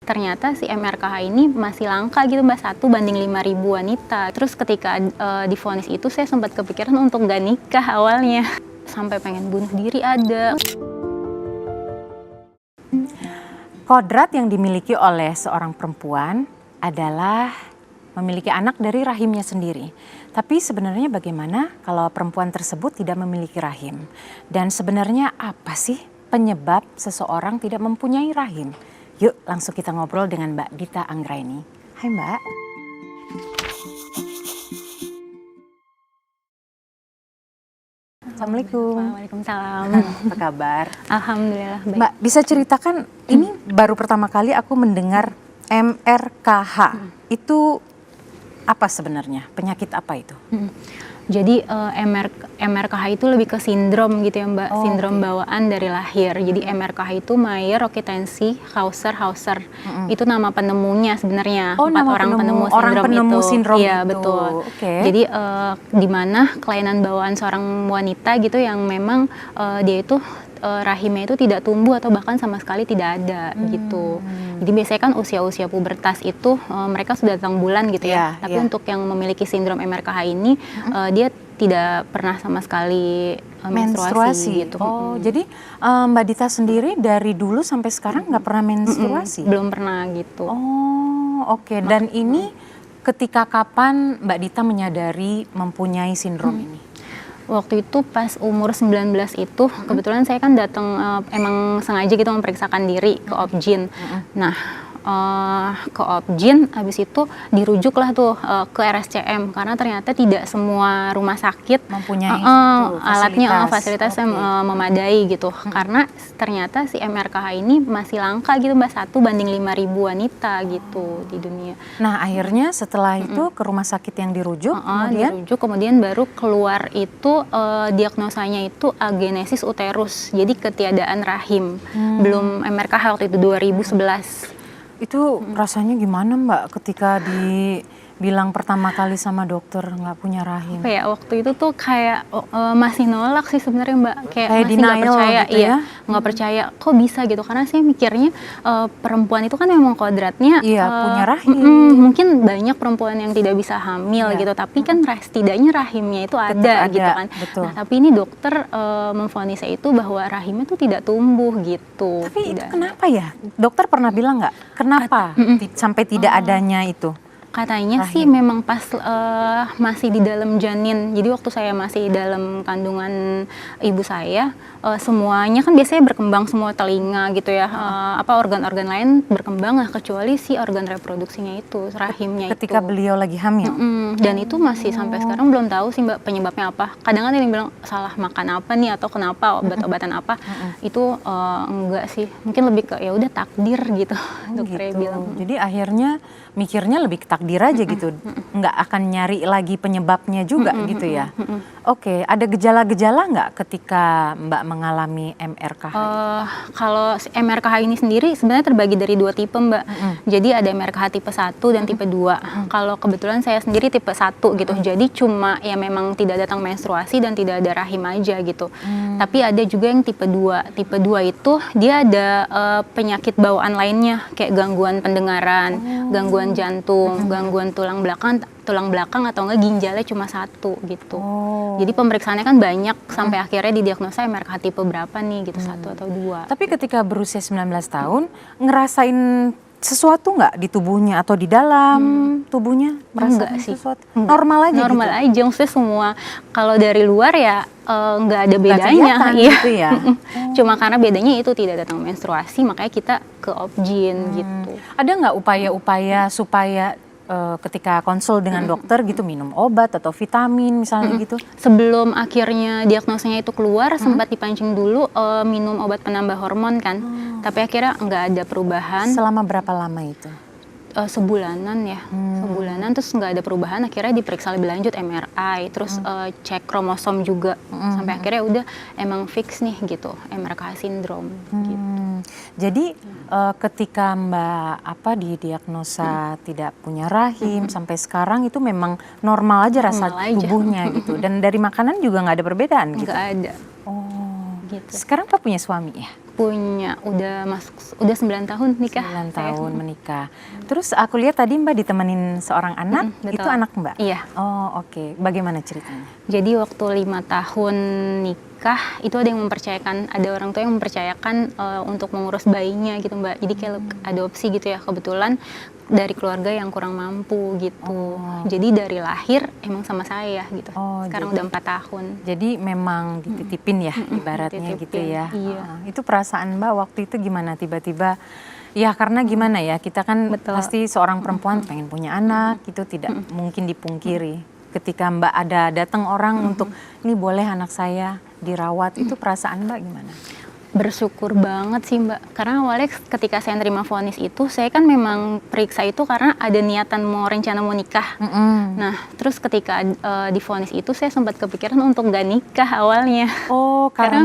ternyata si MRKH ini masih langka gitu Mbak, 1:5.000 wanita. Terus ketika divonis itu saya sempat kepikiran untuk gak nikah awalnya. Sampai pengen bunuh diri ada. Kodrat yang dimiliki oleh seorang perempuan adalah memiliki anak dari rahimnya sendiri. Tapi sebenarnya bagaimana kalau perempuan tersebut tidak memiliki rahim? Dan sebenarnya apa sih penyebab seseorang tidak mempunyai rahim? Yuk langsung kita ngobrol dengan Mbak Dita Anggraini. Hai Mbak. Assalamualaikum. Waalaikumsalam. Apa kabar? Alhamdulillah baik. Mbak bisa ceritakan, ini baru pertama kali aku mendengar MRKH. Itu apa sebenarnya? Penyakit apa itu? Jadi MRKH itu lebih ke sindrom gitu ya Mbak, sindrom bawaan dari lahir. Jadi MRKH itu Mayer Rokitansky Hauser. Itu nama penemunya sebenarnya. Nama orang penemu sindrom itu. Iya betul. Jadi di mana kelainan bawaan seorang wanita gitu yang memang dia itu rahimnya itu tidak tumbuh atau bahkan sama sekali tidak ada gitu. Jadi biasanya kan usia-usia pubertas itu mereka sudah datang bulan gitu ya. Tapi untuk yang memiliki sindrom MRKH ini dia tidak pernah sama sekali menstruasi gitu. Jadi Mbak Dita sendiri dari dulu sampai sekarang nggak pernah menstruasi? Belum pernah gitu. Dan ini ketika kapan Mbak Dita menyadari mempunyai sindrom ini? Waktu itu pas umur 19 itu kebetulan saya kan datang emang sengaja gitu memeriksakan diri ke Opjin. Nah ke Opjin habis itu dirujuklah tuh ke RSCM karena ternyata tidak semua rumah sakit mempunyai alatnya fasilitas yang memadai gitu. Karena ternyata si MRKH ini masih langka gitu Mbak, 1:5.000 wanita gitu di dunia. Nah akhirnya setelah itu ke rumah sakit yang dirujuk, kemudian baru keluar itu diagnosanya itu agenesis uterus, jadi ketiadaan rahim. Belum MRKH waktu itu 2011. Itu rasanya gimana Mbak ketika dibilang pertama kali sama dokter nggak punya rahim? Waktu itu tuh kayak masih nolak sih sebenarnya Mbak, kayak masih nggak percaya gitu ya? Nggak percaya kok bisa gitu, karena saya mikirnya perempuan itu kan memang kodratnya punya rahim. Mungkin banyak perempuan yang tidak bisa hamil gitu, tapi kan setidaknya rahimnya itu ada gitu kan. Nah, tapi ini dokter memvonis saya itu bahwa rahimnya tuh tidak tumbuh gitu. Tapi itu kenapa ya? Dokter pernah bilang nggak kenapa sampai tidak adanya itu? Katanya sih memang pas masih di dalam janin. Jadi waktu saya masih dalam kandungan ibu saya, semuanya kan biasanya berkembang, semua telinga gitu ya, organ-organ lain berkembang lah kecuali si organ reproduksinya itu, rahimnya ketika beliau lagi hamil. Dan itu masih sampai sekarang belum tahu sih Mbak penyebabnya apa. Kadang kan yang bilang salah makan apa nih atau kenapa obat-obatan apa. Itu enggak sih. Mungkin lebih ke ya udah takdir gitu. Dokternya bilang. Jadi akhirnya mikirnya lebih ke takdir aja gitu, nggak akan nyari lagi penyebabnya juga gitu ya. Ada gejala-gejala nggak ketika Mbak mengalami MRKH? Kalau MRKH ini sendiri sebenarnya terbagi dari 2 tipe Mbak. Jadi ada MRKH tipe 1 dan tipe 2. Kalau kebetulan saya sendiri tipe 1 gitu. Jadi cuma ya memang tidak datang menstruasi dan tidak ada rahim aja gitu. Tapi ada juga yang tipe 2. Tipe 2 itu dia ada penyakit bawaan lainnya kayak gangguan pendengaran, gangguan jantung, gangguan tulang belakang atau enggak ginjalnya cuma 1 gitu. Jadi pemeriksaannya kan banyak sampai akhirnya didiagnosa MRKH tipe berapa nih gitu, 1 atau 2. Tapi ketika berusia 19 tahun ngerasain sesuatu nggak di tubuhnya atau di dalam tubuhnya? Enggak sih. Normal aja normal gitu? aja, maksudnya semua kalau dari luar ya nggak ada bedanya. Gitu ya? Cuma karena bedanya itu tidak datang menstruasi, makanya kita ke Opjin gitu. Ada nggak upaya-upaya supaya ketika konsul dengan dokter gitu minum obat atau vitamin misalnya gitu? Sebelum akhirnya diagnosanya itu keluar sempat dipancing dulu minum obat penambah hormon kan, tapi akhirnya nggak ada perubahan. Selama berapa lama itu? Sebulanan ya, sebulanan terus nggak ada perubahan, akhirnya diperiksa lebih lanjut MRI, terus cek kromosom juga, sampai akhirnya udah emang fix nih gitu, MRKH sindrom gitu. Jadi ketika Mbak didiagnosa tidak punya rahim sampai sekarang itu memang normal aja rasa tubuhnya gitu, dan dari makanan juga nggak ada perbedaan gitu? Nggak ada. Gitu. Sekarang Pak punya suami ya? udah 9 tahun nikah. 9 saya. tahun menikah. Terus aku lihat tadi Mbak ditemenin seorang anak, betul. itu anak Mbak? Iya. Oh oke, bagaimana ceritanya? Jadi waktu 5 tahun nikah itu ada yang mempercayakan, ada orang tua yang mempercayakan untuk mengurus bayinya gitu Mbak. Jadi kayak adopsi gitu ya, kebetulan dari keluarga yang kurang mampu gitu. Jadi dari lahir emang sama saya gitu. Sekarang udah 4 tahun. Jadi memang dititipin ya ibaratnya dititipin, gitu ya. iya. Itu perasaan Mbak waktu itu gimana tiba-tiba? Ya karena gimana ya, kita kan Betul. pasti seorang perempuan pengen punya anak, itu tidak mungkin dipungkiri. Ketika Mbak ada datang orang untuk, ini boleh anak saya dirawat, itu perasaan Mbak gimana? Bersyukur banget sih Mbak, karena awalnya ketika saya nerima vonis itu, saya kan memang periksa itu karena ada niatan rencana mau nikah. Nah, terus ketika divonis itu saya sempat kepikiran untuk gak nikah awalnya. Oh, karena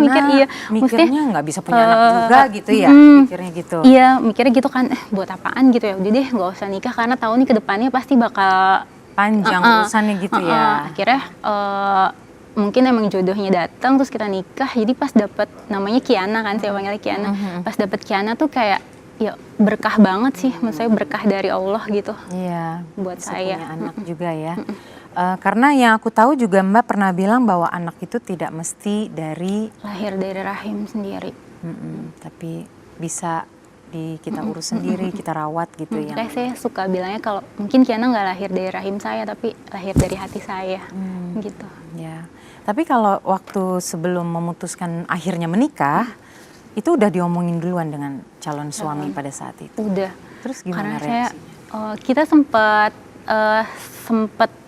mikirnya nggak bisa punya anak juga gitu ya, mikirnya gitu. Iya, mikirnya gitu kan, buat apaan gitu ya, udah deh gak usah nikah karena tahu nih ke depannya pasti bakal panjang urusannya gitu ya. Akhirnya mungkin emang jodohnya datang terus kita nikah, jadi pas dapet namanya Kiana kan, saya panggilnya Kiana. Pas dapet Kiana tuh kayak ya berkah banget sih, menurut saya berkah dari Allah gitu. Iya, buat saya. Punya anak juga ya. Karena yang aku tahu juga Mbak pernah bilang bahwa anak itu tidak mesti lahir dari rahim sendiri. Tapi bisa kita urus sendiri, kita rawat gitu ya. Kayak saya suka bilangnya kalau mungkin Kiana nggak lahir dari rahim saya, tapi lahir dari hati saya, gitu. Ya. Tapi kalau waktu sebelum memutuskan akhirnya menikah, itu udah diomongin duluan dengan calon suami pada saat itu? Udah. Terus gimana reaksinya? Kita sempat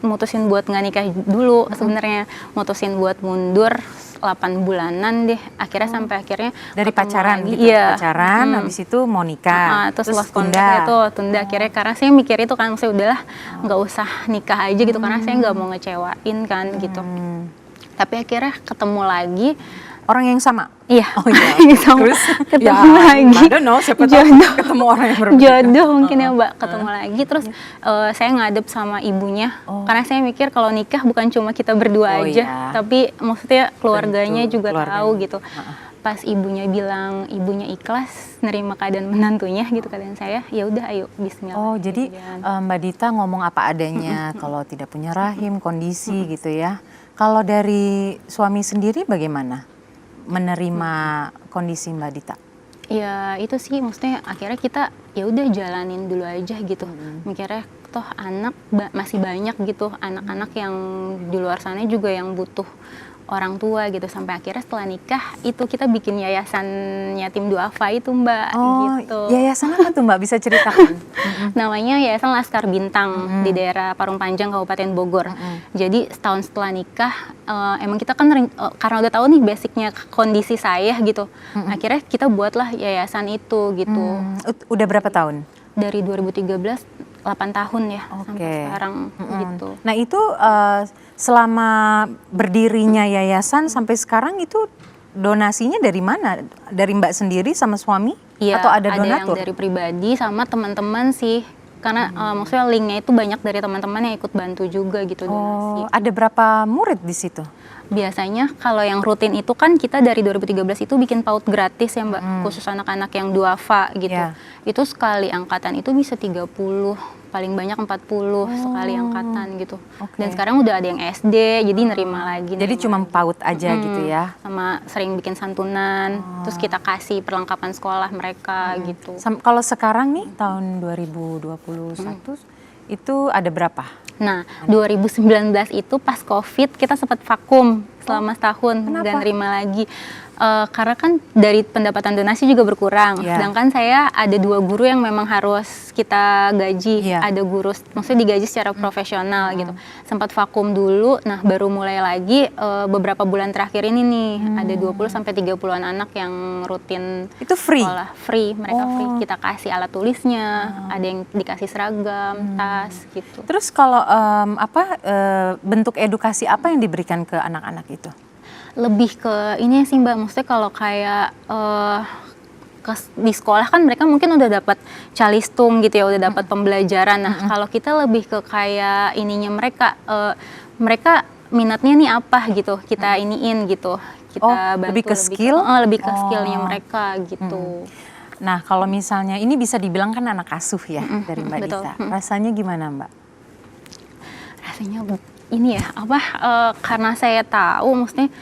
mutusin buat nggak nikah dulu sebenarnya, mutusin buat mundur 8 bulanan deh, sampai akhirnya dari pacaran lagi. gitu, Iya. pacaran habis itu mau nikah, terus lost contact itu tunda akhirnya, karena saya mikir itu kan, saya udahlah nggak usah nikah aja gitu, karena saya nggak mau ngecewain kan gitu. Tapi akhirnya ketemu lagi orang yang sama. Iya. Oh iya. Sama. Terus ketemu lagi. I don't know, siapa tahu ketemu orang yang berbeda. Jodoh mungkin ya Mbak, ketemu lagi. Terus saya ngadep sama ibunya, karena saya mikir kalau nikah bukan cuma kita berdua aja, tapi maksudnya keluarganya juga tahu gitu. Pas ibunya bilang ibunya ikhlas nerima keadaan menantunya gitu, keadaan saya, ya udah ayo bismillah. Oh jadi Mbak Dita ngomong apa adanya, kalau tidak punya rahim, kondisi gitu ya. Kalau dari suami sendiri bagaimana menerima kondisi Mbak Dita? Ya itu sih, maksudnya akhirnya kita ya udah jalanin dulu aja gitu. Mikirnya toh anak masih banyak gitu, anak-anak yang di luar sana juga yang butuh orang tua gitu. Sampai akhirnya setelah nikah itu kita bikin yayasan yatim duafa itu Mbak. Gitu. Yayasan apa tuh Mbak, bisa ceritakan? Namanya Yayasan Laskar Bintang di daerah Parung Panjang Kabupaten Bogor. Jadi setahun setelah nikah emang kita kan karena udah tahu nih basicnya kondisi saya gitu, akhirnya kita buatlah yayasan itu gitu. Udah berapa tahun? Dari 2013 8 tahun ya sampai sekarang gitu. Nah itu selama berdirinya yayasan sampai sekarang itu donasinya dari mana? Dari Mbak sendiri sama suami? Iya, atau ada donatur? Ada yang dari pribadi sama teman-teman sih. Karena maksudnya linknya itu banyak dari teman-teman yang ikut bantu juga gitu donasi. Ada berapa murid di situ? Biasanya kalau yang rutin itu kan kita dari 2013 itu bikin PAUD gratis ya Mbak, khusus anak-anak yang duafa gitu. Itu sekali angkatan itu bisa 30, paling banyak 40 sekali angkatan gitu. Dan sekarang udah ada yang SD, jadi nerima lagi. Jadi cuma PAUD aja gitu ya? Sama sering bikin santunan, terus kita kasih perlengkapan sekolah mereka gitu. Kalau sekarang nih tahun 2021 itu ada berapa? Nah, 2019 itu pas COVID kita sempat vakum selama setahun, nggak nerima lagi. Karena kan dari pendapatan donasi juga berkurang. Sedangkan saya ada 2 guru yang memang harus kita gaji. Ada guru, maksudnya digaji secara profesional gitu. Sempat vakum dulu, nah baru mulai lagi beberapa bulan terakhir ini nih. Ada 20-30an anak yang rutin itu free? Sekolah free, mereka free. Kita kasih alat tulisnya, ada yang dikasih seragam, tas gitu. Terus kalau bentuk edukasi apa yang diberikan ke anak-anak itu? Lebih ke ini sih Mbak, maksudnya kalau kayak di sekolah kan mereka mungkin udah dapat calistung gitu ya, udah dapat pembelajaran. Nah kalau kita lebih ke kayak ininya mereka minatnya nih apa gitu, kita iniin gitu, kita bantu lebih ke skill? lebih ke skillnya mereka gitu. Nah, kalau misalnya ini bisa dibilang kan anak asuh ya dari Mbak betul. Dita. Rasanya gimana, Mbak? Rasanya ini ya apa, karena saya tahu maksudnya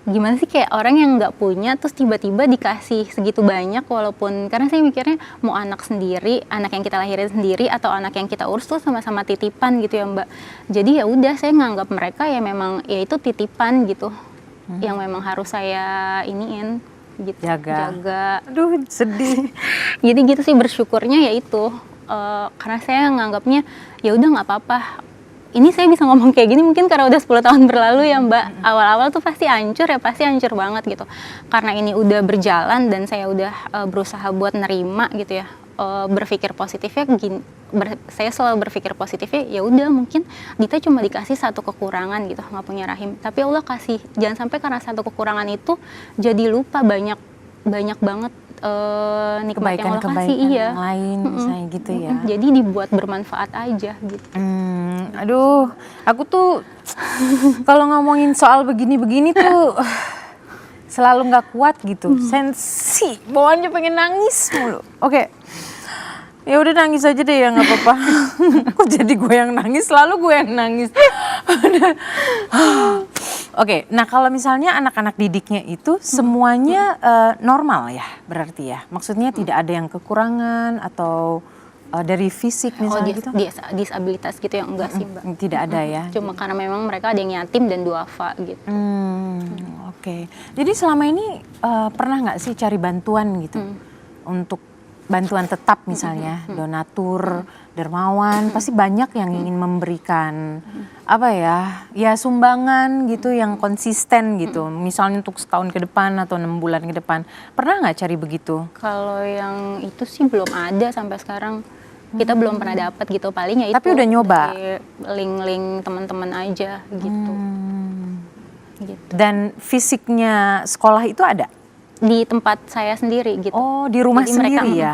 gimana sih kayak orang yang nggak punya terus tiba-tiba dikasih segitu banyak, walaupun karena saya mikirnya mau anak sendiri, anak yang kita lahirin sendiri atau anak yang kita urus tuh sama-sama titipan gitu ya Mbak. Jadi ya udah, saya nganggap mereka ya memang ya itu titipan gitu, yang memang harus saya iniin gitu, jaga. Aduh, sedih. Jadi gitu sih bersyukurnya ya itu, karena saya nganggapnya ya udah nggak apa-apa. Ini saya bisa ngomong kayak gini mungkin karena udah 10 tahun berlalu ya Mbak. Awal-awal tuh pasti hancur ya, pasti hancur banget gitu. Karena ini udah berjalan dan saya udah berusaha buat nerima gitu ya. Berpikir positifnya gini, saya selalu berpikir positifnya ya udah, mungkin Dita cuma dikasih satu kekurangan gitu, nggak punya rahim. Tapi Allah kasih, jangan sampai karena satu kekurangan itu jadi lupa banyak banget nikmat yang Allah kasih. Yang lain misalnya gitu ya. Jadi dibuat bermanfaat aja gitu. Aduh, aku tuh kalau ngomongin soal begini-begini tuh selalu nggak kuat gitu. Sensi, bawaannya pengen nangis mulu. Oke. Ya udah nangis aja deh ya, nggak apa-apa. Kok jadi gue yang nangis, selalu gue yang nangis. Oke, nah kalau misalnya anak-anak didiknya itu semuanya normal ya berarti ya? Maksudnya tidak ada yang kekurangan atau dari fisik misalnya gitu? Disabilitas gitu yang enggak sih Mbak. Tidak ada ya? Cuma karena memang mereka ada yang yatim dan duafa gitu. Oke. Jadi selama ini pernah nggak sih cari bantuan gitu? Untuk bantuan tetap misalnya, donatur, dermawan, pasti banyak yang ingin memberikan apa ya sumbangan gitu yang konsisten gitu. Misalnya untuk setahun ke depan atau 6 bulan ke depan. Pernah nggak cari begitu? Kalau yang itu sih belum ada sampai sekarang. Kita belum pernah dapat gitu, paling ya itu. Tapi udah nyoba? Link-link teman-teman aja gitu. Gitu. Dan fisiknya sekolah itu ada? Di tempat saya sendiri gitu. Oh, di rumah jadi sendiri mereka, ya?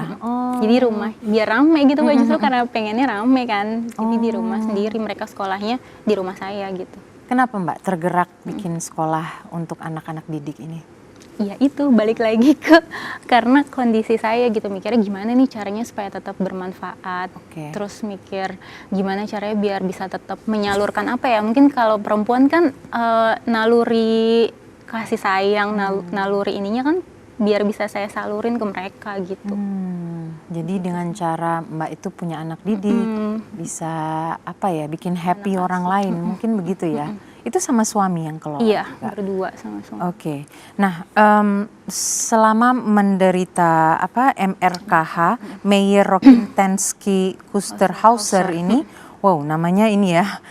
Jadi rumah, biar rame gitu Mbak, justru karena pengennya rame kan. Jadi di rumah sendiri, mereka sekolahnya di rumah saya gitu. Kenapa Mbak tergerak bikin sekolah untuk anak-anak didik ini? Ya itu, balik lagi ke karena kondisi saya gitu, mikirnya gimana nih caranya supaya tetap bermanfaat. Terus mikir gimana caranya biar bisa tetap menyalurkan apa ya, mungkin kalau perempuan kan naluri kasih sayang, naluri ininya kan biar bisa saya salurin ke mereka gitu. Jadi dengan cara Mbak itu punya anak didik, bisa apa ya, bikin happy orang lain, mungkin begitu ya. Itu sama suami yang kelola? Iya, berdua sama suami. Oke. Nah, selama menderita MRKH, Meyer Rokitansky Kusterhauser ini, wow namanya ini ya,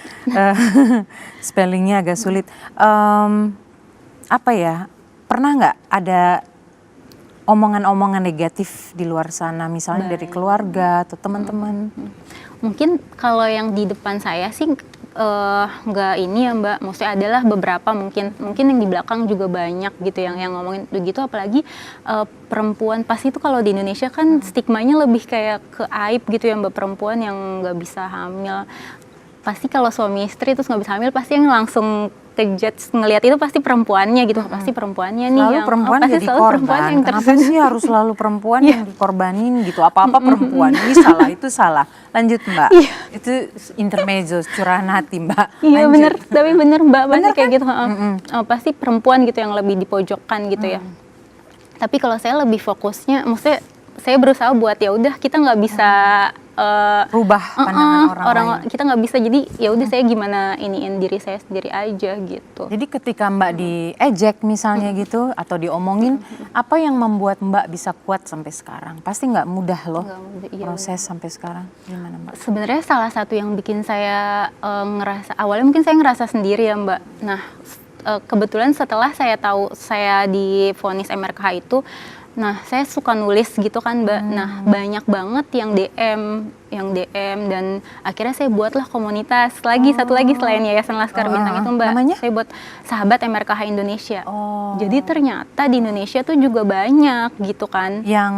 spellingnya agak sulit. Apa ya, pernah nggak ada omongan-omongan negatif di luar sana, misalnya dari keluarga atau teman-teman? Mungkin kalau yang di depan saya sih nggak ini ya Mbak, maksudnya adalah beberapa mungkin yang di belakang juga banyak gitu yang ngomongin begitu, apalagi perempuan pasti itu kalau di Indonesia kan stigmanya lebih kayak ke aib gitu ya Mbak, perempuan yang nggak bisa hamil. Pasti kalau suami istri terus nggak bisa hamil, pasti yang langsung kejudge ngelihat itu pasti perempuannya gitu, pasti perempuannya nih selalu yang perempuan pasti jadi selalu korban. perempuan yang Kenapa sih harus selalu perempuan yang dikorbanin gitu? Apa-apa perempuan, ini salah, itu salah. Lanjut Mbak, itu intermezzo, curahan hati Mbak. Iya bener, tapi bener Mbak, pasti kayak kan? gitu. Pasti perempuan gitu yang lebih dipojokkan gitu ya. Tapi kalau saya lebih fokusnya, maksudnya saya berusaha buat ya udah kita nggak bisa rubah pandangan orang lain. Kita nggak bisa, jadi ya udah saya gimana iniin diri saya sendiri aja gitu. Jadi ketika Mbak diejek misalnya gitu atau diomongin, apa yang membuat Mbak bisa kuat sampai sekarang? Pasti nggak mudah loh proses sampai sekarang. Gimana Mbak? Sebenarnya salah satu yang bikin saya ngerasa, awalnya mungkin saya ngerasa sendiri ya Mbak. Nah kebetulan setelah saya tahu saya divonis MRKH itu, nah saya suka nulis gitu kan Mbak. Nah banyak banget yang DM dan akhirnya saya buatlah komunitas lagi, satu lagi selain Yayasan Laskar Bintang itu Mbak. Namanya? Saya buat Sahabat MRKH Indonesia. Jadi ternyata di Indonesia tuh juga banyak gitu kan yang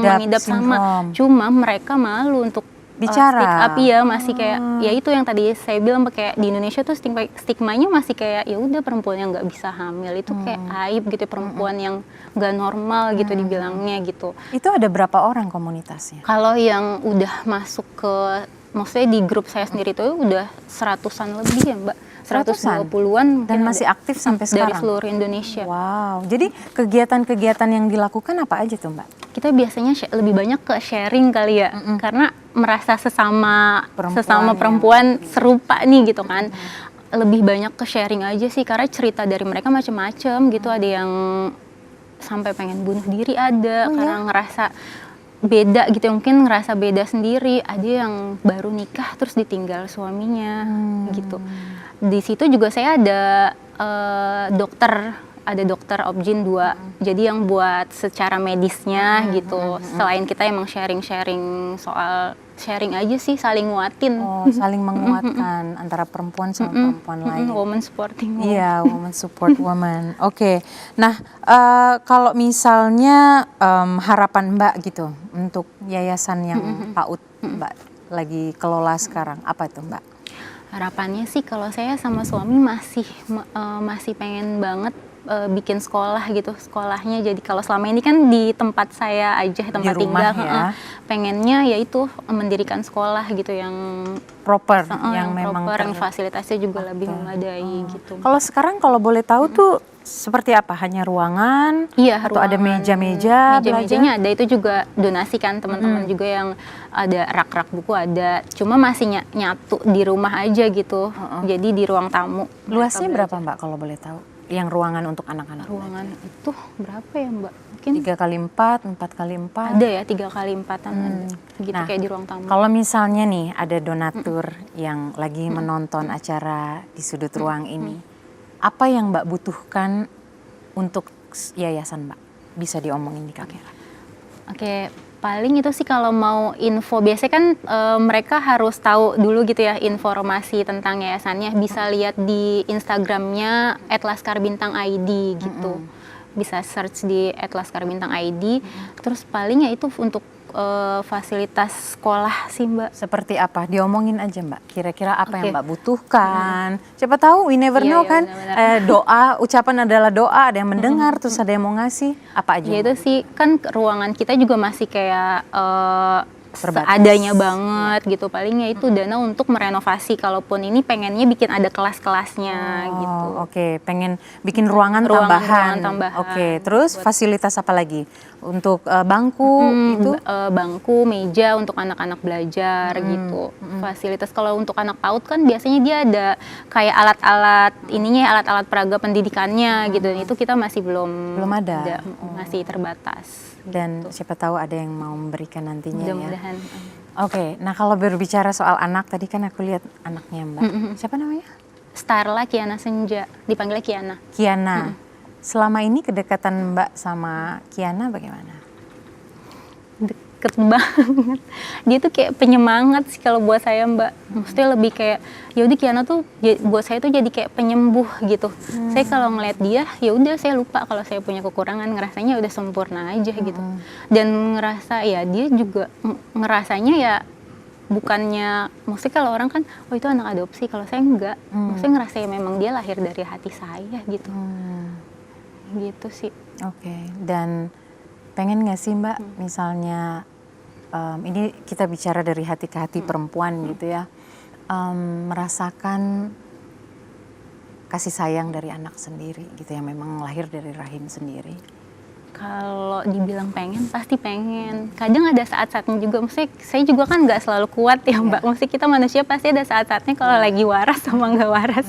mengidap sama, cuma mereka malu untuk bicara. Speak up ya, masih kayak ya itu yang tadi saya bilang kayak di Indonesia tuh stigmanya masih kayak ya udah perempuan yang nggak bisa hamil itu kayak aib gitu, perempuan yang nggak normal gitu dibilangnya gitu. Itu ada berapa orang komunitasnya? Kalau yang udah masuk ke, maksudnya di grup saya sendiri tuh udah 100-an lebih ya Mbak, 120-an Dan masih aktif sampai dari sekarang? seluruh Indonesia. Wow, jadi kegiatan-kegiatan yang dilakukan apa aja tuh Mbak? Kita biasanya lebih banyak ke sharing kali ya, karena merasa sesama perempuan serupa nih gitu kan. Lebih banyak ke sharing aja sih, karena cerita dari mereka macam-macam gitu. Ada yang sampai pengen bunuh diri ada, karena ngerasa beda gitu, mungkin ngerasa beda sendiri. Ada yang baru nikah terus ditinggal suaminya gitu. Di situ juga saya ada dokter obgyn 2, jadi yang buat secara medisnya gitu. Selain kita emang sharing-sharing soal sharing aja sih, saling nguatin. Oh, saling menguatkan antara perempuan sama perempuan lain. Woman supporting woman. Iya, woman support woman. Oke, nah kalau misalnya harapan Mbak gitu untuk yayasan yang PAUD Mbak lagi kelola sekarang, apa itu Mbak? Harapannya sih kalau saya sama suami masih pengen banget bikin sekolah gitu, sekolahnya. Jadi kalau selama ini kan di tempat saya aja, tempat Di rumah tinggal, ya. Pengennya yaitu mendirikan sekolah gitu yang Proper, yang memang proper, yang fasilitasnya juga lebih memadai gitu. Kalau sekarang kalau boleh tahu tuh seperti apa? Hanya ruangan? Iya, atau ada ruangan, meja-meja meja-mejanya ada, itu juga donasi kan teman-teman juga, yang ada rak-rak buku ada. Cuma masih nyatu di rumah aja gitu. Jadi di ruang tamu. Luasnya mereka berapa Mbak kalau boleh tahu? Yang ruangan untuk anak-anak? Ruangan itu berapa ya Mbak? Mungkin 3x4, 4x4? ada ya, 3x4-an ada. Gitu Nah, kayak di ruang tamu. kalau misalnya nih ada donatur yang lagi menonton acara di sudut ruang ini, apa yang Mbak butuhkan untuk yayasan Mbak? Bisa diomongin di kamera. Oke, paling itu sih kalau mau info, biasanya kan mereka harus tahu dulu gitu ya informasi tentang yayasannya. Bisa lihat di Instagramnya @laskarbintang.id gitu. Bisa search di @laskarbintang.id. Terus paling ya itu untuk fasilitas sekolah sih Mbak. Seperti apa? Diomongin aja Mbak. Kira-kira apa yang Oke. Mbak butuhkan? Siapa tahu, we never Iya, know iya, kan. benar-benar. Doa, ucapan adalah doa. Ada yang mendengar, terus ada yang mau ngasih. Apa aja? Ya Mbak? itu sih, kan ruangan kita juga masih kayak Terbatas. seadanya banget gitu. Palingnya itu dana untuk merenovasi. Kalaupun ini pengennya bikin ada kelas-kelasnya gitu. Oke, pengen bikin ruangan Ruangan tambahan. tambahan. Oke, terus fasilitas apa lagi? Untuk bangku itu? Bangku, meja untuk anak-anak belajar gitu. Fasilitas kalau untuk anak PAUD kan biasanya dia ada kayak alat-alat ininya, alat-alat peraga pendidikannya gitu. Itu kita masih belum ada. masih terbatas. Dan siapa tahu ada yang mau memberikan nantinya ya. Mudah-mudahan. Oke, nah kalau berbicara soal anak, tadi kan aku lihat anaknya Mbak. Siapa namanya? Starla Kiana Senja, dipanggilnya Kiana. Kiana. Selama ini kedekatan Mbak sama Kiana bagaimana? Deket banget. Dia tuh kayak penyemangat sih kalau buat saya Mbak. Maksudnya lebih kayak ya udah, Kiana tuh buat saya tuh jadi kayak penyembuh gitu. Saya kalau ngeliat dia ya udah, saya lupa kalau saya punya kekurangan, ngerasanya udah sempurna aja gitu. Dan ngerasa ya dia juga ngerasanya ya bukannya, maksudnya kalau orang kan oh itu anak adopsi, kalau saya enggak. Maksudnya ngerasa ya memang dia lahir dari hati saya gitu. Gitu sih. Oke, dan pengen nggak sih Mbak misalnya ini kita bicara dari hati ke hati perempuan gitu ya, merasakan kasih sayang dari anak sendiri gitu yang memang lahir dari rahim sendiri? Kalau dibilang pengen, pasti pengen. Kadang ada saat-saatnya juga, maksudnya saya juga kan nggak selalu kuat ya Mbak. Maksudnya kita manusia pasti ada saat-saatnya kalau lagi waras sama nggak waras.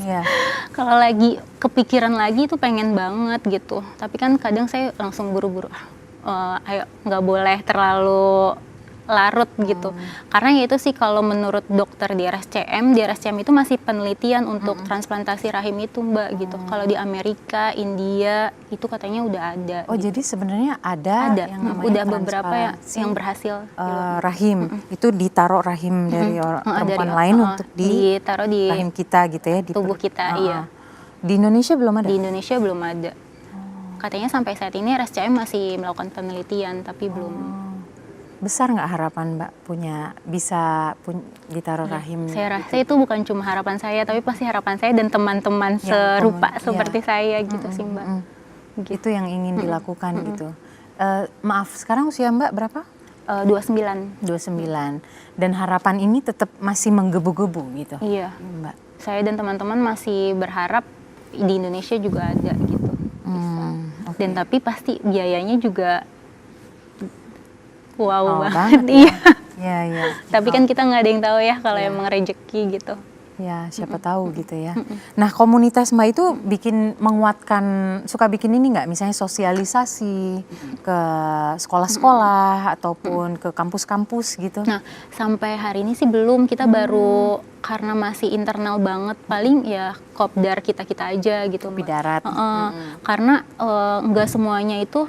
Kalau lagi kepikiran lagi itu pengen banget gitu. Tapi kan kadang saya langsung buru-buru, ayo nggak boleh terlalu larut gitu. Karena ya itu sih kalau menurut dokter di RSCM itu masih penelitian untuk transplantasi rahim itu Mbak gitu. Kalau di Amerika, India itu katanya udah ada. Oh gitu. Jadi sebenarnya ada yang namanya udah beberapa yang berhasil. Rahim itu ditaruh rahim dari perempuan lain untuk ditaruh di rahim kita gitu ya, di tubuh kita. Iya. Di Indonesia belum ada? Di Indonesia belum ada. Katanya sampai saat ini RSCM masih melakukan penelitian tapi belum. Besar nggak harapan Mbak bisa ditaruh rahim? Saya rasa itu bukan cuma harapan saya, tapi pasti harapan saya dan teman-teman serupa seperti saya gitu sih Mbak. Gitu. Itu yang ingin dilakukan gitu. Maaf, sekarang usia Mbak berapa? 29. 29. Dan harapan ini tetap masih menggebu-gebu gitu. Iya. Mbak. Saya dan teman-teman masih berharap di Indonesia juga ada gitu. Okay. Dan tapi pasti biayanya juga wow banget. Iya. Iya. Tapi kan kita nggak ada yang tahu ya kalau emang rezeki gitu. Ya, siapa tahu gitu ya. Nah, komunitas Mbak itu suka bikin ini nggak? Misalnya sosialisasi ke sekolah-sekolah ataupun ke kampus-kampus gitu. Nah, sampai hari ini sih belum. Kita baru karena masih internal banget. Paling ya kopdar kita-kita aja gitu. Kopi darat. Karena nggak semuanya itu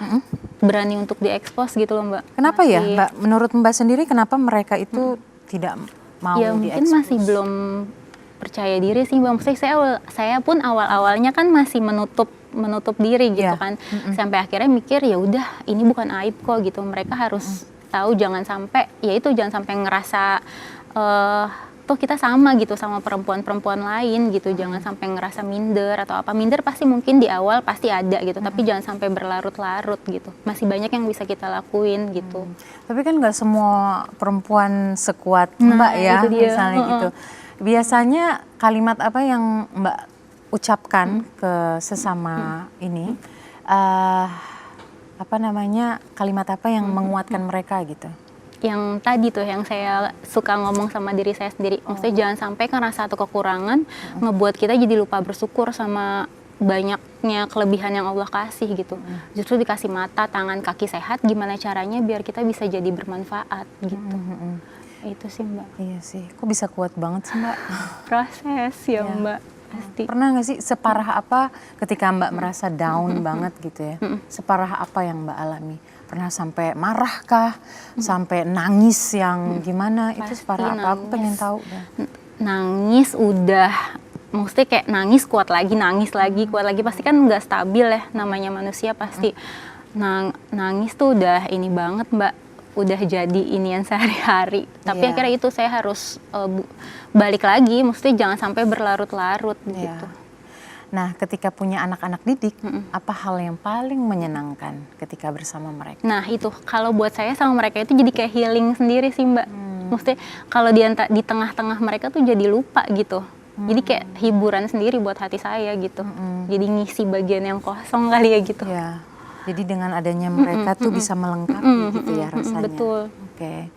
berani untuk diekspos gitu loh Mbak. Kenapa ya Mbak? Menurut Mbak sendiri kenapa mereka itu tidak mau ya diekspos? Mungkin masih belum percaya diri sih Mbak. Maksudnya saya pun awalnya kan masih menutup diri gitu kan. Sampai akhirnya mikir ya udah ini bukan aib kok gitu. Mereka harus tahu jangan sampai ngerasa tuh kita sama gitu sama perempuan-perempuan lain gitu. Jangan sampai ngerasa minder atau apa. Minder pasti mungkin di awal pasti ada gitu. Tapi jangan sampai berlarut-larut gitu. Masih banyak yang bisa kita lakuin gitu. Tapi kan nggak semua perempuan sekuat Mbak ya misalnya gitu. Biasanya kalimat apa yang Mbak ucapkan ke sesama ini, kalimat apa yang menguatkan mereka gitu? Yang tadi tuh yang saya suka ngomong sama diri saya sendiri, maksudnya jangan sampai karena satu kekurangan ngebuat kita jadi lupa bersyukur sama banyaknya kelebihan yang Allah kasih gitu. Justru dikasih mata, tangan, kaki sehat, gimana caranya biar kita bisa jadi bermanfaat gitu. Itu sih Mbak. Iya sih, kok bisa kuat banget sih Mbak? Proses ya Mbak, pasti. Pernah nggak sih separah apa ketika Mbak merasa down banget gitu ya? Separah apa yang Mbak alami? Pernah sampai marah kah? Sampai nangis yang gimana? Itu separah apa? Aku pengen tahu. Nangis udah, maksudnya kayak nangis kuat lagi, kuat lagi. Pasti kan nggak stabil ya, namanya manusia pasti. Nangis tuh udah ini banget Mbak. Udah jadi inian sehari-hari. Tapi akhirnya itu saya harus balik lagi, maksudnya jangan sampai berlarut-larut gitu. Nah, ketika punya anak-anak didik, apa hal yang paling menyenangkan ketika bersama mereka? Nah itu, kalau buat saya sama mereka itu jadi kayak healing sendiri sih Mbak. Maksudnya kalau di tengah-tengah mereka tuh jadi lupa gitu. Jadi kayak hiburan sendiri buat hati saya gitu. Jadi ngisi bagian yang kosong kali ya gitu. Ya. Jadi dengan adanya mereka tuh bisa melengkapi gitu ya rasanya. Betul. Oke.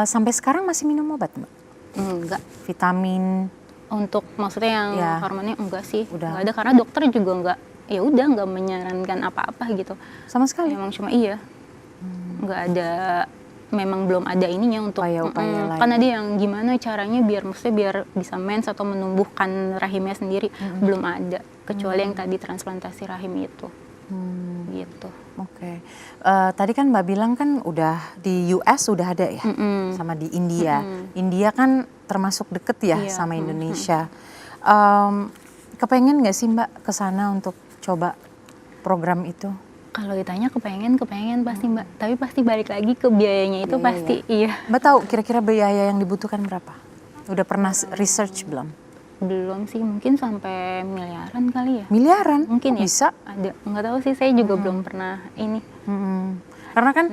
Sampai sekarang masih minum obat Mbak? Enggak. Vitamin? Untuk maksudnya yang hormonnya enggak sih. Udah. Enggak ada karena dokter juga enggak menyarankan apa-apa gitu. Sama sekali? Memang cuma enggak ada, memang belum ada ininya untuk upaya-upaya lain. Kan ada yang gimana caranya biar bisa mens atau menumbuhkan rahimnya sendiri, belum ada. Kecuali yang tadi transplantasi rahim itu. Gitu. Oke. Tadi kan Mbak bilang kan udah di US udah ada ya, sama di India. India kan termasuk deket ya sama Indonesia. Kepengen nggak sih Mbak kesana untuk coba program itu? Kalau ditanya kepengen pasti Mbak. Tapi pasti balik lagi ke biayanya itu pasti iya. Mbak tahu kira-kira biaya yang dibutuhkan berapa? Udah pernah research belum? Belum sih, mungkin sampai miliaran kali ya. Miliaran? Mungkin ya. Bisa? Ada, nggak tahu sih, saya juga belum pernah ini. Karena kan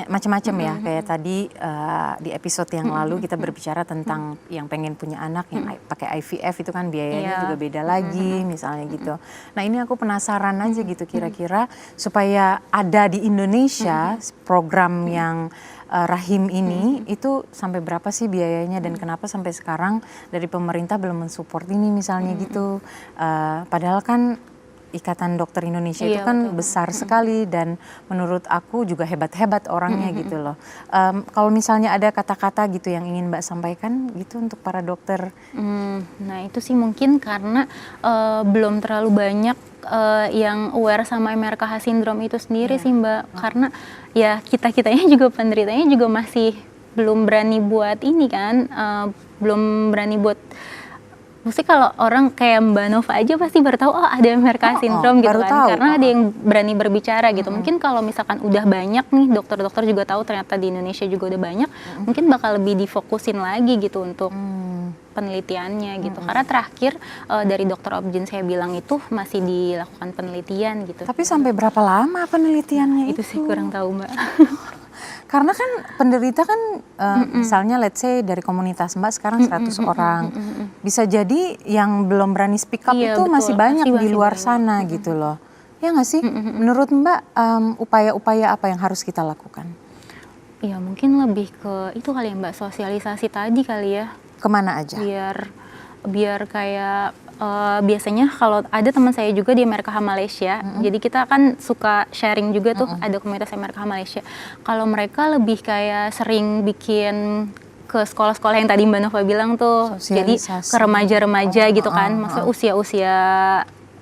macam-macam ya, kayak tadi di episode yang lalu kita berbicara tentang yang pengen punya anak, yang pakai IVF itu kan biayanya juga beda lagi misalnya gitu. Nah ini aku penasaran aja gitu kira-kira supaya ada di Indonesia program yang rahim ini itu sampai berapa sih biayanya dan kenapa sampai sekarang dari pemerintah belum mensupport ini misalnya gitu. Padahal kan Ikatan Dokter Indonesia itu kan besar sekali dan menurut aku juga hebat-hebat orangnya gitu loh. Kalau misalnya ada kata-kata gitu yang ingin Mbak sampaikan gitu untuk para dokter. Nah itu sih mungkin karena belum terlalu banyak yang aware sama MRKH syndrome itu sendiri sih Mbak. Karena ya kita-kitanya juga penderitanya juga masih belum berani buat ini kan, belum berani buat Mesti kalau orang kayak Mbak Nova aja pasti baru tahu, oh ada MRKH syndrome gitu baru kan. tahu. Karena ada yang berani berbicara gitu. Mungkin kalau misalkan udah banyak nih, dokter-dokter juga tahu ternyata di Indonesia juga udah banyak, mungkin bakal lebih difokusin lagi gitu untuk penelitiannya gitu. Karena terakhir dari dokter Objin saya bilang itu masih dilakukan penelitian gitu. Tapi sampai berapa lama penelitiannya Itu sih kurang tahu Mbak. Karena kan penderita kan misalnya let's say dari komunitas Mbak sekarang 100 orang. Bisa jadi yang belum berani speak up Iya, itu betul. masih banyak Pasti di masih luar banyak. sana gitu loh. Ya nggak sih? Menurut Mbak upaya-upaya apa yang harus kita lakukan? Ya mungkin lebih ke itu kali ya Mbak, sosialisasi tadi kali ya. Kemana aja? Biar kayak biasanya kalau ada teman saya juga di MRKH Malaysia, jadi kita kan suka sharing juga tuh, ada komunitas MRKH Malaysia. Kalau mereka lebih kayak sering bikin ke sekolah-sekolah yang tadi Mbak Nova bilang tuh, jadi Sosialisasi. ke remaja-remaja gitu kan, maksudnya usia-usia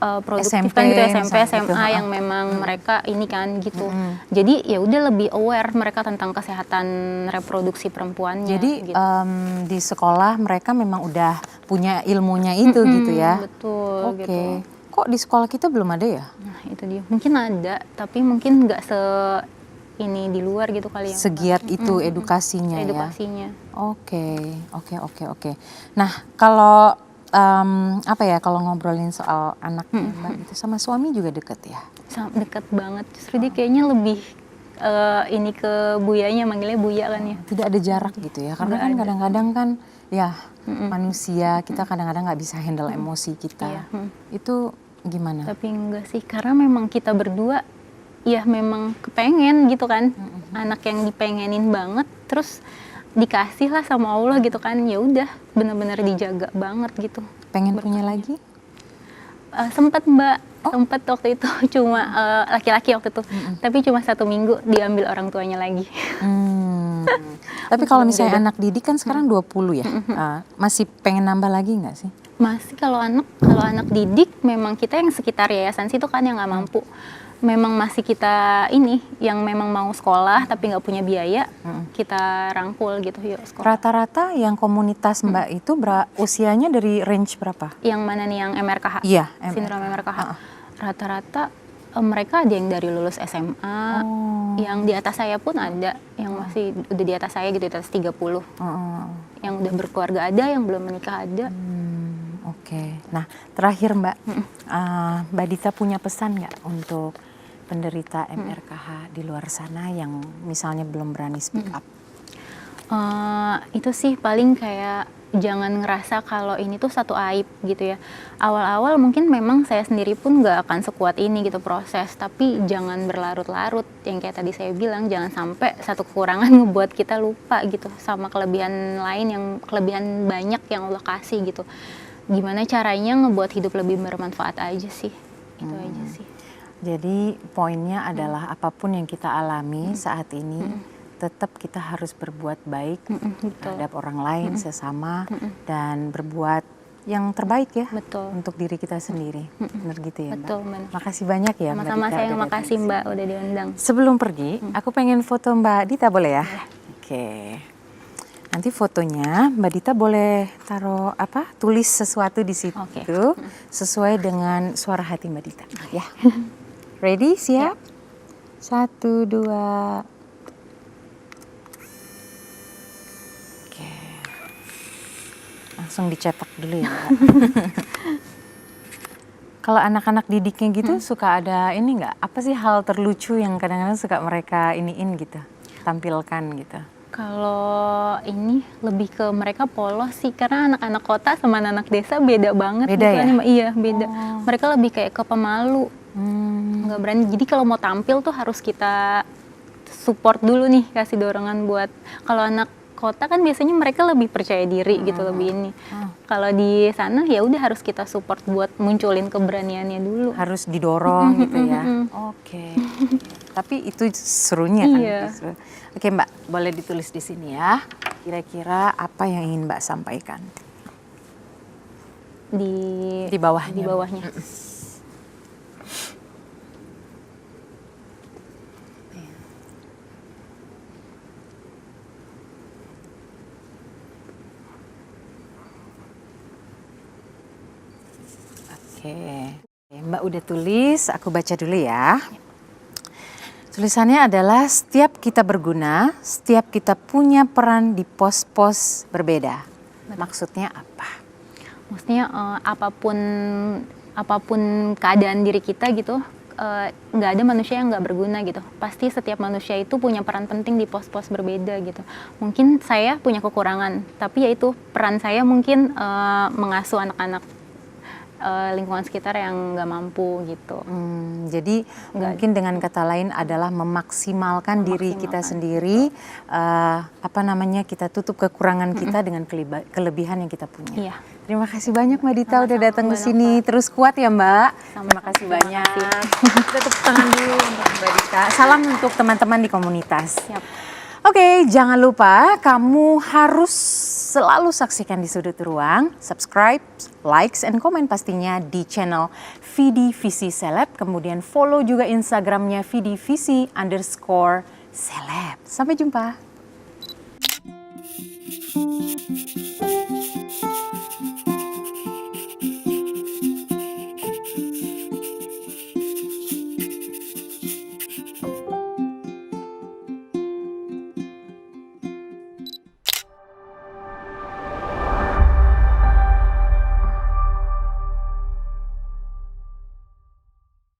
produktif SMP kan gitu, SMP, misalnya SMA gitu, yang memang mereka ini kan gitu. Jadi ya udah lebih aware mereka tentang kesehatan reproduksi perempuannya. Jadi gitu. di sekolah mereka memang udah punya ilmunya itu gitu ya? Betul. Oke. Gitu. Kok di sekolah kita belum ada ya? Nah itu dia. Mungkin ada, tapi mungkin nggak ini di luar gitu kali ya. Segiat itu edukasinya ya? Edukasinya. Oke. Nah kalau apa ya kalau ngobrolin soal anaknya Mbak gitu sama suami juga deket ya? Dekat banget. Justru dia kayaknya lebih ini ke buyanya, manggilnya buya kan ya. Tidak ada jarak gitu ya? Karena kan kadang-kadang kan ya manusia kita kadang-kadang nggak bisa handle emosi kita. Iya. Itu gimana? Tapi enggak sih, karena memang kita berdua ya memang kepengen gitu kan. Anak yang dipengenin banget, terus dikasih lah sama Allah gitu kan. Ya udah, benar-benar dijaga banget gitu. Pengen punya lagi? Sempet Mbak, sempet waktu itu cuma laki-laki waktu itu, tapi cuma 1 minggu diambil orang tuanya lagi. Tapi kalau misalnya anak didik kan sekarang 20 ya, masih pengen nambah lagi nggak sih? Masih kalau anak didik memang kita yang sekitar yayasan situ kan yang nggak mampu. Memang masih kita ini yang memang mau sekolah tapi nggak punya biaya, kita rangkul gitu yuk sekolah. Rata-rata yang komunitas Mbak itu usianya dari range berapa? Yang mana nih yang MRKH? Iya, Sindrom MRKH. Rata-rata mereka ada yang dari lulus SMA, yang di atas saya pun ada, yang masih udah di atas saya gitu, di atas 30. Yang udah berkeluarga ada, yang belum menikah ada. Oke. Nah, terakhir Mbak, Mbak Dita punya pesan nggak untuk penderita MRKH di luar sana yang misalnya belum berani speak up? Itu sih paling kayak jangan ngerasa kalau ini tuh satu aib gitu ya. Awal-awal mungkin memang saya sendiri pun nggak akan sekuat ini gitu proses, tapi jangan berlarut-larut. Yang kayak tadi saya bilang, jangan sampai satu kekurangan ngebuat kita lupa gitu sama kelebihan lain, yang kelebihan banyak yang Allah kasih gitu. Gimana caranya ngebuat hidup lebih bermanfaat aja sih, itu aja sih. Jadi poinnya adalah apapun yang kita alami saat ini, tetap kita harus berbuat baik terhadap orang lain, sesama, dan berbuat yang terbaik ya. Betul. Untuk diri kita sendiri. Benar gitu ya Mbak? Betul, benar. Makasih banyak ya Mbak Sama-sama, Dita. saya makasih Mbak udah diundang. Sebelum pergi, aku pengen foto Mbak Dita, boleh ya? Oke. Nanti fotonya Mbak Dita boleh taruh tulis sesuatu di situ sesuai dengan suara hati Mbak Dita. Ya. Ready? Siap? 1, 2. Oke. Langsung dicetak dulu ya Mbak. Kalau anak-anak didiknya gitu suka ada ini nggak? Apa sih hal terlucu yang kadang-kadang suka mereka iniin gitu, tampilkan gitu? Kalau ini lebih ke mereka polos sih, karena anak-anak kota sama anak desa beda banget. Beda gitu ya? kan, iya beda. Mereka lebih kayak ke pemalu, nggak berani. Jadi kalau mau tampil tuh harus kita support dulu nih, kasih dorongan buat. Kalau anak kota kan biasanya mereka lebih percaya diri gitu, lebih ini. Kalau di sana ya udah harus kita support buat munculin keberaniannya dulu. Harus didorong gitu ya. Oke. Tapi itu serunya kan. Iya. Oke Mbak, boleh ditulis di sini ya. Kira-kira apa yang ingin Mbak sampaikan? Di bawahnya. Di bawahnya. Oke. Mbak udah tulis, aku baca dulu ya. Tulisannya adalah setiap kita berguna, setiap kita punya peran di pos-pos berbeda. Maksudnya apa? Maksudnya apapun keadaan diri kita gitu, nggak ada manusia yang nggak berguna gitu. Pasti setiap manusia itu punya peran penting di pos-pos berbeda gitu. Mungkin saya punya kekurangan, tapi yaitu peran saya mungkin mengasuh anak-anak lingkungan sekitar yang nggak mampu gitu. Jadi mungkin dengan kata lain adalah memaksimalkan diri kita sendiri, kita tutup kekurangan kita dengan kelebihan yang kita punya. Iya. Terima kasih banyak Mbak Dita udah Sama-sama, datang ke Mbak sini. Nova. Terus kuat ya Mbak. Terima kasih Terima banyak. kasih. Kita tepuk tangan dulu untuk Mbak Dita. Salam untuk teman-teman di komunitas. Siap. Oke, jangan lupa kamu harus selalu saksikan di sudut ruang, subscribe, likes, and komen pastinya di channel Vidi Visi Seleb. Kemudian follow juga Instagramnya vidivisi_seleb. Sampai jumpa.